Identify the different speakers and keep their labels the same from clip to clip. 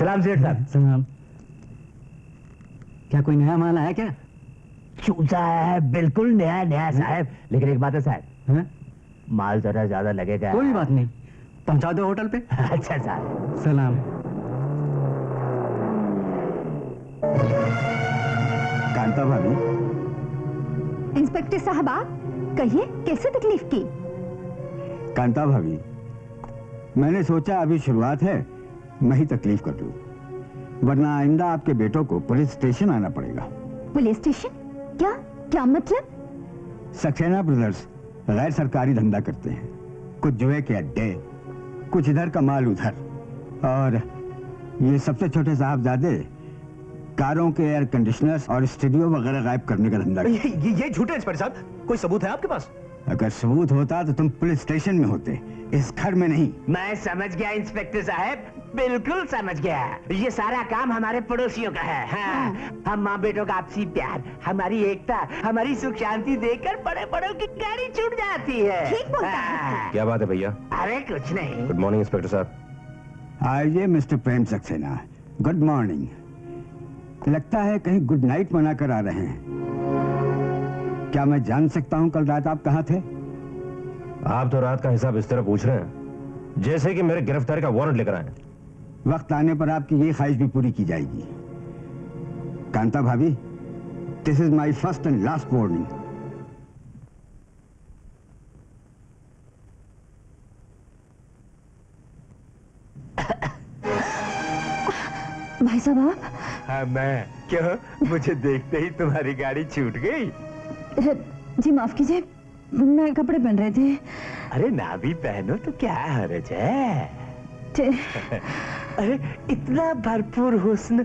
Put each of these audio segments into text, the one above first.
Speaker 1: सलाम सेठ साहब।
Speaker 2: सलाम। क्या कोई नया माल आया क्या?
Speaker 1: चूजा है, बिल्कुल नया नया साहब। लेकिन एक बात है साहब,
Speaker 2: है?
Speaker 1: माल जरा ज्यादा लगेगा।
Speaker 2: कोई बात नहीं, पहुंचा दो होटल पे।
Speaker 1: अच्छा साहब।
Speaker 2: सलाम।
Speaker 3: कांता भाभी।
Speaker 4: इंस्पेक्टर साहब आप कहिए, कैसे तकलीफ की?
Speaker 3: कांता भाभी, मैंने सोचा अभी शुरुआत है, मैं ही तकलीफ कर लूं, वरना आइंदा आपके बेटों को पुलिस स्टेशन आना पड़ेगा।
Speaker 4: Police station? क्या क्या मतलब?
Speaker 3: सक्सेना ब्रदर्स गैर सरकारी धंधा करते हैं, कुछ जुए के अड्डे, कुछ इधर का माल उधर, और ये सबसे छोटे साहबजादे कारों के एयर कंडीशनर्स और स्टूडियो वगैरह गायब करने का धंधा।
Speaker 5: ये झूठ है इंस्पेक्टर साहब, कोई सबूत है आपके पास?
Speaker 3: अगर सबूत होता तो तुम पुलिस स्टेशन में होते, इस घर में नहीं।
Speaker 1: मैं समझ गया इंस्पेक्टर साहब, बिल्कुल समझ गया। ये सारा काम हमारे पड़ोसियों का है। हाँ। हम माँ बेटों का आपसी प्यार, हमारी एकता, हमारी सुख शांति देखकर बड़े बड़ों की गाड़ी छूट जाती है।
Speaker 4: ठीक बोलता है।
Speaker 5: क्या बात है भैया?
Speaker 1: अरे कुछ नहीं।
Speaker 5: गुड मॉर्निंग इंस्पेक्टर साहब।
Speaker 3: आइए मिस्टर प्रेम सक्सेना, गुड मॉर्निंग। लगता है कहीं गुड नाइट मना कर आ रहे हैं। क्या मैं जान सकता हूं कल रात आप कहां थे?
Speaker 5: आप तो रात का हिसाब इस तरह पूछ रहे हैं जैसे कि मेरे गिरफ्तारी का वारंट लेकर आए।
Speaker 3: वक्त आने पर आपकी ये ख्वाहिश भी पूरी की जाएगी। कांता भाभी, this is my first and last warning.
Speaker 4: भाई साहब आप?
Speaker 1: हाँ मैं। क्यों, मुझे देखते ही तुम्हारी गाड़ी छूट गई?
Speaker 4: जी माफ कीजिए, नए कपड़े पहन रहे थे।
Speaker 1: अरे ना भी पहनो तो क्या हर्ज है। अरे इतना भरपूर हुस्न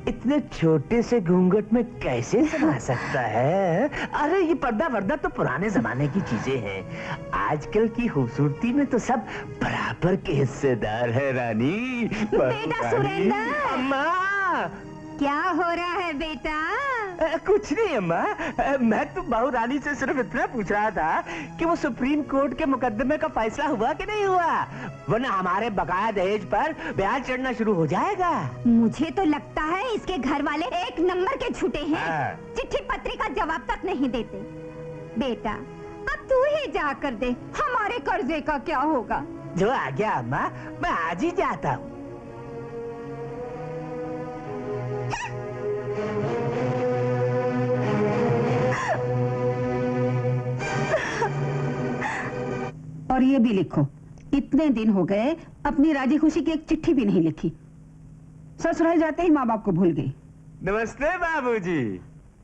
Speaker 1: इतने छोटे से घूंघट में कैसे समा सकता है? अरे ये पर्दा वर्दा तो पुराने जमाने की चीजें हैं। आजकल की खूबसूरती में तो सब बराबर के हिस्सेदार है रानी।
Speaker 4: बेटा सुरेंद्र।
Speaker 1: अम्मा।
Speaker 4: क्या हो रहा है बेटा?
Speaker 1: कुछ नहीं अम्मा, मैं तो बहू रानी से सिर्फ इतना पूछ रहा था कि वो सुप्रीम कोर्ट के मुकदमे का फैसला हुआ कि नहीं हुआ, वरना हमारे बकाया दहेज पर ब्याज चढ़ना शुरू हो जाएगा।
Speaker 4: मुझे तो लगता है इसके घर वाले एक नंबर के झूठे हैं। चिट्ठी पत्री का जवाब तक नहीं देते। बेटा अब तू ही जा कर दे, हमारे कर्जे का क्या होगा?
Speaker 1: जो आ गया अम्मा, मैं आज ही जाता हूँ।
Speaker 6: और ये भी लिखो, इतने दिन हो गए अपनी राजी खुशी की एक चिट्ठी भी नहीं लिखी। ससुराल जाते ही माँ बाप को भूल गई।
Speaker 1: नमस्ते बाबूजी।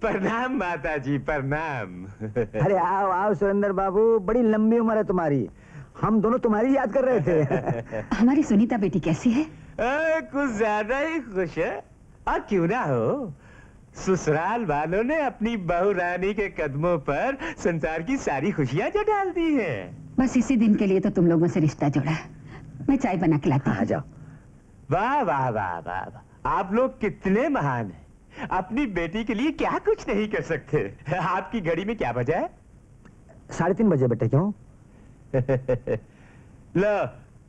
Speaker 1: प्रणाम माता जी, प्रणाम।
Speaker 7: अरे आओ आओ सुरेंद्र बाबू, बड़ी लंबी उम्र है तुम्हारी, हम दोनों तुम्हारी याद कर रहे थे।
Speaker 6: हमारी सुनीता बेटी कैसी है?
Speaker 1: कुछ ज्यादा ही खुश है। और क्यों ना हो, ससुराल वालों ने अपनी बहू रानी के कदमों पर संसार की सारी खुशियां जो डाल दी है।
Speaker 6: बस इसी दिन के लिए तो तुम लोगों से रिश्ता जोड़ा। मैं चाय बना के लाती हूँ।
Speaker 7: आ जाओ।
Speaker 1: वाह वाह वाह वाह, आप लोग कितने महान हैं। अपनी बेटी के लिए क्या कुछ नहीं कर सकते। आपकी घड़ी में क्या बजा है?
Speaker 7: 3:30 बजे बेटे। क्यों?
Speaker 1: लो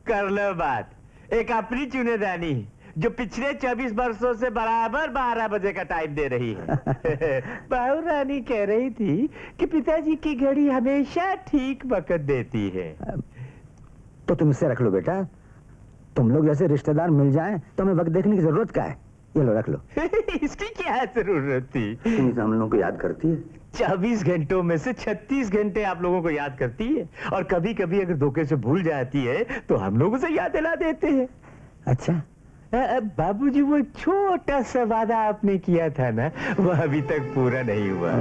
Speaker 1: कर लो बात। एक अपनी चुनेदानी जो पिछले 24 वर्षों से बराबर 12 बजे का टाइम दे रही है। बहू रानी कह रही थी कि पिताजी की घड़ी हमेशा ठीक वक्त देती है।
Speaker 7: तो तुम इससे रख लो बेटा, तुम लोग जैसे रिश्तेदार मिल जाएं तो हमें वक्त देखने की जरूरत क्या है। ये लो रख लो।
Speaker 1: इसकी क्या जरूरत थी?
Speaker 7: हम लोगों को याद करती है।
Speaker 1: 24 घंटों में से 36 घंटे आप लोगों को याद करती है, और कभी कभी अगर धोखे से भूल जाती है तो हम लोगों से याद दिला देते हैं।
Speaker 7: अच्छा
Speaker 1: बाबूजी, वो छोटा सा वादा आपने किया था ना, वो अभी तक पूरा नहीं हुआ।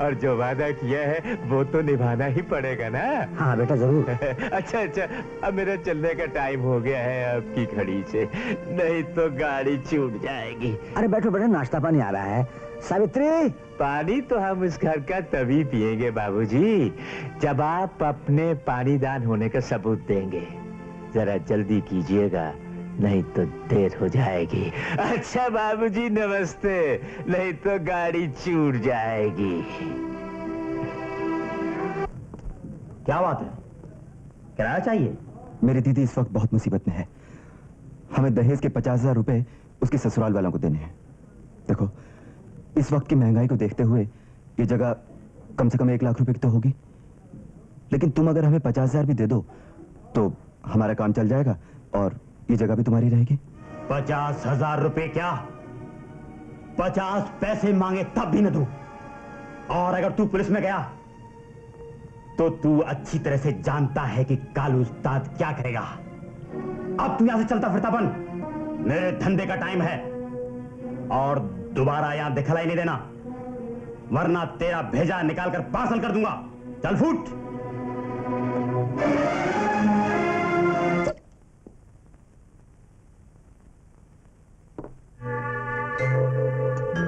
Speaker 1: और जो वादा किया है वो तो निभाना ही पड़ेगा ना।
Speaker 7: हाँ बेटा जरूर।
Speaker 1: अच्छा अच्छा, अब मेरा चलने का टाइम हो गया है आपकी घड़ी से, नहीं तो गाड़ी छूट जाएगी।
Speaker 7: अरे बैठो बैठो, नाश्ता पानी आ रहा है। सावित्री,
Speaker 1: पानी तो हम इस घर का तभी पिएंगे बाबूजी जब आप अपने पानीदान होने का सबूत देंगे। जरा जल्दी कीजिएगा, नहीं तो देर हो जाएगी। अच्छा बाबूजी नमस्ते, नहीं तो गाड़ी छूट जाएगी।
Speaker 2: क्या बात है, किराया चाहिए?
Speaker 8: मेरी दीदी इस वक्त बहुत मुसीबत में है, हमें दहेज के 50,000 रुपए उसके ससुराल वालों को देने हैं। देखो, इस वक्त की महंगाई को देखते हुए ये जगह कम से कम 1 लाख रुपए की तो होगी, लेकिन तुम अगर हमें 50,000 भी दे दो तो हमारा काम चल जाएगा और ये जगह भी तुम्हारी रहेगी।
Speaker 3: 50,000 रुपए क्या, 50 पैसे मांगे तब भी न दूं। और अगर तू पुलिस में गया तो तू अच्छी तरह से जानता है कि कालू उस्ताद क्या करेगा। अब तू यहां से चलता फिरता बन, मेरे धंधे का टाइम है, और दोबारा यहां दिखलाई नहीं देना, वरना तेरा भेजा निकालकर पार्सल कर दूंगा। चल फूट।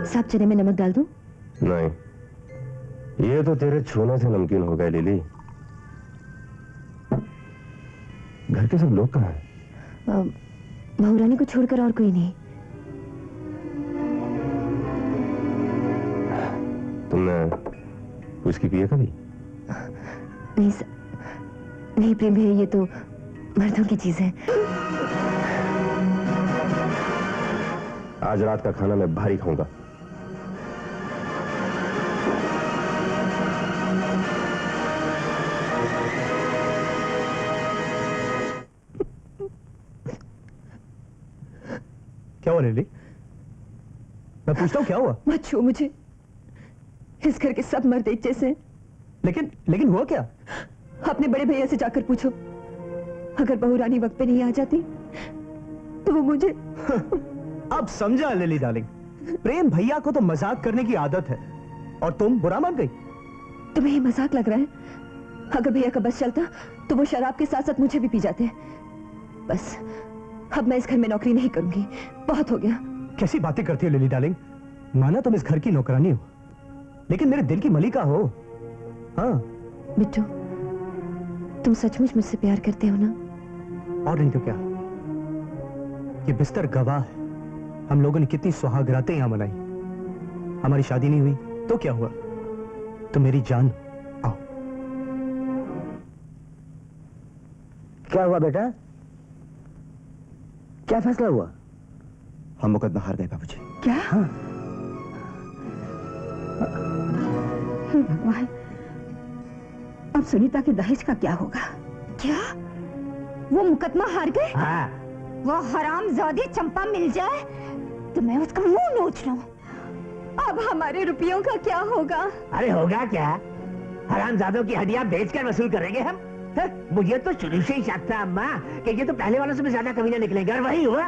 Speaker 9: साहब, चने में नमक डाल दूं?
Speaker 5: नहीं, ये तो तेरे छूने से नमकीन हो गए लिली। घर के सब लोग कहाँ हैं?
Speaker 9: बहू रानी को छोड़कर और कोई नहीं।
Speaker 5: तुमने उसकी पिया कभी?
Speaker 9: नहीं नहीं प्रेम भैया, ये तो मर्दों की चीज है।
Speaker 5: आज रात का खाना मैं भारी खाऊंगा।
Speaker 2: क्या हुआ लिली? मैं पूछता हूँ क्या हुआ?
Speaker 9: मत छू मुझे, इस घर के सब मर्द एक जैसे हैं।
Speaker 2: लेकिन हुआ क्या?
Speaker 9: अपने बड़े भैया से जाकर पूछो, अगर बहू रानी वक्त पे नहीं आ जाती तो वो मुझे
Speaker 2: अब समझा लिली डार्लिंग, प्रेम भैया को तो मजाक करने की आदत है और तुम बुरा मान गई।
Speaker 9: तुम्हें ये मजाक लग रहा है? अगर भैया का बस चलता तो वो शराब के साथ साथ मुझे भी पी जाते। बस अब मैं इस घर में नौकरी नहीं करूंगी, बहुत हो गया।
Speaker 2: कैसी बातें करती हो लिली डार्लिंग? माना तुम इस घर की नौकरानी हो, लेकिन मेरे दिल की मलिका हो। हाँ
Speaker 9: बिट्टू, तुम सचमुच मुझसे प्यार करते हो ना?
Speaker 2: और नहीं तो क्या। ये बिस्तर गवाह है, हम लोगों ने कितनी सुहाग रातें यहां मनाई। हमारी शादी नहीं हुई तो क्या हुआ? तो मेरी जान, आओ।
Speaker 7: क्या हुआ बेटा? क्या फैसला हुआ?
Speaker 8: हम मुकदमा हार गए बाबूजी।
Speaker 6: क्या? भगवान, अब सुनीता के दहेज का क्या होगा?
Speaker 4: क्या वो मुकदमा हार गए?
Speaker 1: हाँ।
Speaker 4: वो हरामजादी चंपा मिल जाए तो मैं उसका मुंह नोच लूं। अब हमारे रुपयों का क्या होगा?
Speaker 1: अरे होगा क्या, हरामजादों की हड्डियां बेचकर वसूल करेंगे हम। है? मुझे तो शुरू से ही शक था अम्मा कि ये तो पहले वालों से भी ज्यादा कभी ना निकलेंगे, और वही हुआ।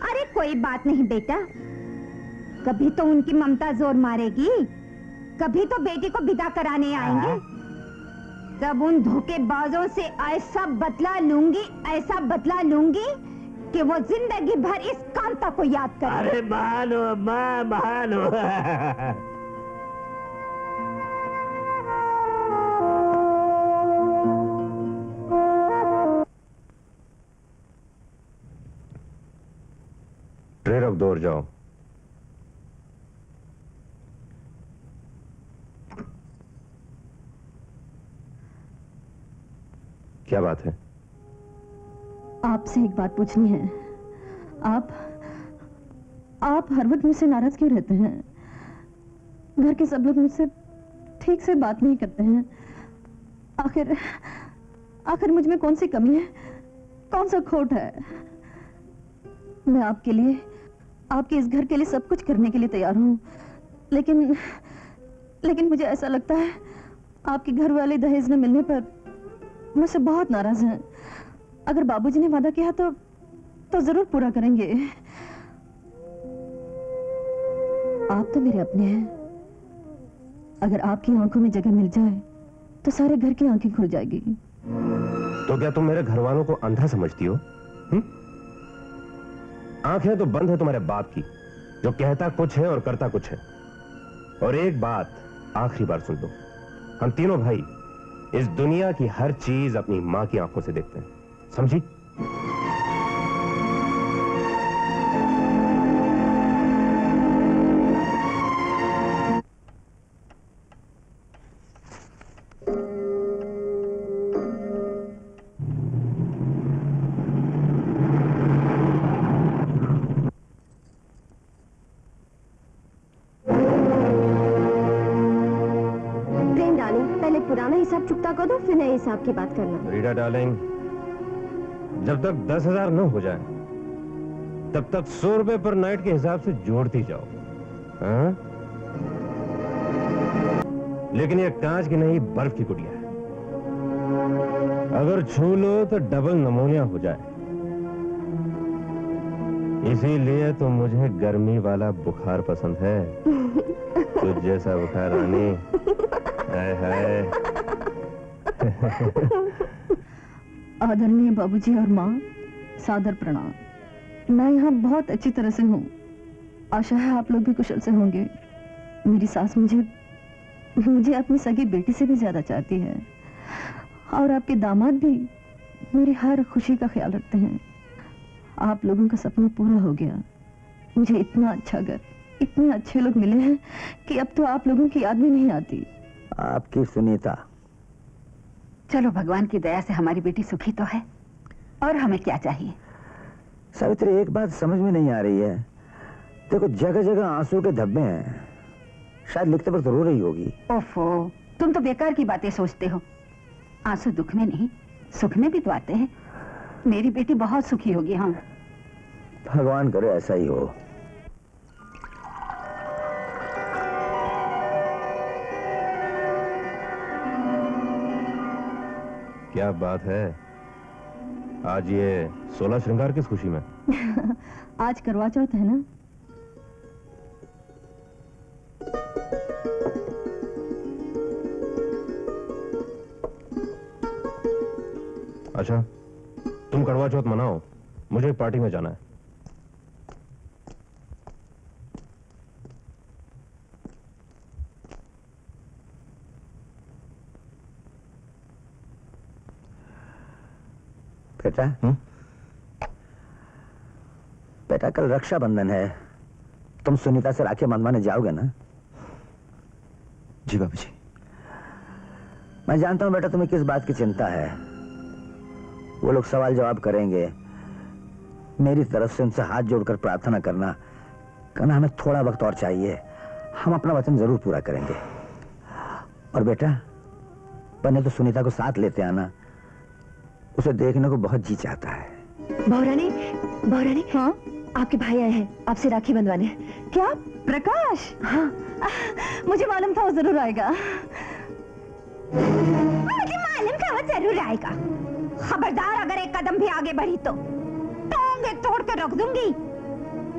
Speaker 4: अरे कोई बात नहीं बेटा, कभी तो उनकी ममता जोर मारेगी, कभी तो बेटी को विदा कराने आएंगे। तब उन धोखेबाजों से ऐसा बदला लूंगी कि वो जिंदगी भर इस कांता को याद करे।
Speaker 1: अरे मानो अम्मा, मानो।
Speaker 5: ट्रे रख दो और जाओ। क्या बात है?
Speaker 9: आपसे एक बात पूछनी है। आप हर वक्त मुझसे नाराज क्यों रहते हैं? घर के सब लोग मुझसे ठीक से बात नहीं करते हैं। आखिर मुझ में कौन सी कमी है, कौन सा खोट है? मैं आपके लिए, आपके इस घर के लिए सब कुछ करने के लिए तैयार हूं, लेकिन मुझे ऐसा लगता है आपके घर वाले दहेज न मिलने पर मुझसे बहुत नाराज हैं। अगर बाबूजी ने वादा किया तो जरूर पूरा करेंगे। आप तो मेरे अपने हैं। अगर आपकी आंखों में जगह मिल जाए तो सारे घर की आंखें खुल जाएगी।
Speaker 5: तो क्या तुम मेरे घर वालों को अंधा समझती हो? आंखें तो बंद है तुम्हारे बाप की, जो कहता कुछ है और करता कुछ है। और एक बात आखिरी बार सुन लो, हम तीनों भाई इस दुनिया की हर चीज अपनी मां की आंखों से देखते हैं, समझी?
Speaker 9: हिसाब चुकता कर दो, फिर नए हिसाब की बात करना।
Speaker 5: रीटा डार्लिंग, जब तक 10,000 न हो जाए तब तक 100 रुपए पर नाइट के हिसाब से जोड़ती जाओ। हाँ? लेकिन ये कांच की नहीं, बर्फ की गुड़िया है। अगर छू लो तो डबल नमोनिया हो जाए। इसीलिए तो मुझे गर्मी वाला बुखार पसंद है। तुझ जैसा बुखार रानी। हाय हाय।
Speaker 9: आदरणीय बाबूजी और माँ, सादर प्रणाम। मैं यहाँ बहुत अच्छी तरह से हूँ। आशा है आप लोग भी कुशल से होंगे। मेरी सास मुझे अपनी सगी बेटी से भी ज्यादा चाहती है, और आपके दामाद भी मेरी हर खुशी का ख्याल रखते हैं। आप लोगों का सपना पूरा हो गया। मुझे इतना अच्छा घर, इतने अच्छे लोग मिले हैं कि अब तो आप लोगों की याद भी नहीं आती।
Speaker 7: आपकी सुनीता।
Speaker 6: चलो, भगवान की दया से हमारी बेटी सुखी तो है, और हमें क्या चाहिए।
Speaker 7: सावित्री, एक बात समझ में नहीं आ रही है। देखो, जगह जगह आंसू के धब्बे हैं। शायद लिखते वक्त रो रही होगी।
Speaker 6: ओफो, तुम तो बेकार की बातें सोचते हो। आंसू दुख में नहीं, सुख में भी तो आते हैं। मेरी बेटी बहुत सुखी होगी। हाँ,
Speaker 7: भगवान करे ऐसा ही हो।
Speaker 5: क्या बात है, आज ये 16 श्रृंगार किस खुशी में?
Speaker 9: आज करवा चौथ है ना।
Speaker 5: अच्छा, तुम करवा चौथ मनाओ, मुझे पार्टी में जाना है।
Speaker 7: बेटा, बेटा, कल रक्षाबंधन है। तुम सुनीता से राखी बंधवाने जाओगे ना?
Speaker 8: जी बाबूजी।
Speaker 7: मैं जानता हूं बेटा तुम्हें किस बात की चिंता है। वो लोग सवाल जवाब करेंगे। मेरी तरफ से उनसे हाथ जोड़कर प्रार्थना करना हमें थोड़ा वक्त और चाहिए। हम अपना वचन जरूर पूरा करेंगे। और बेटा, पहले तो सुनीता को साथ लेते आना। उसे देखने को बहुत जी चाहता है।
Speaker 9: बहुरानी, हाँ, आपके भाई आए हैं आपसे राखी बंधवाने। क्या प्रकाश? हाँ, मुझे मालूम था वो जरूर आएगा।
Speaker 4: मुझे मालूम था वो जरूर आएगा। खबरदार, अगर एक कदम भी आगे बढ़ी तो टोंगे तोड़ के रख दूंगी।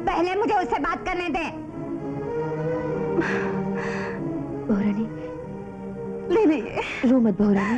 Speaker 4: पहले मुझे उससे बात करने दे।
Speaker 9: बहुरानी, ले लीजिए। रो मत बहुरानी।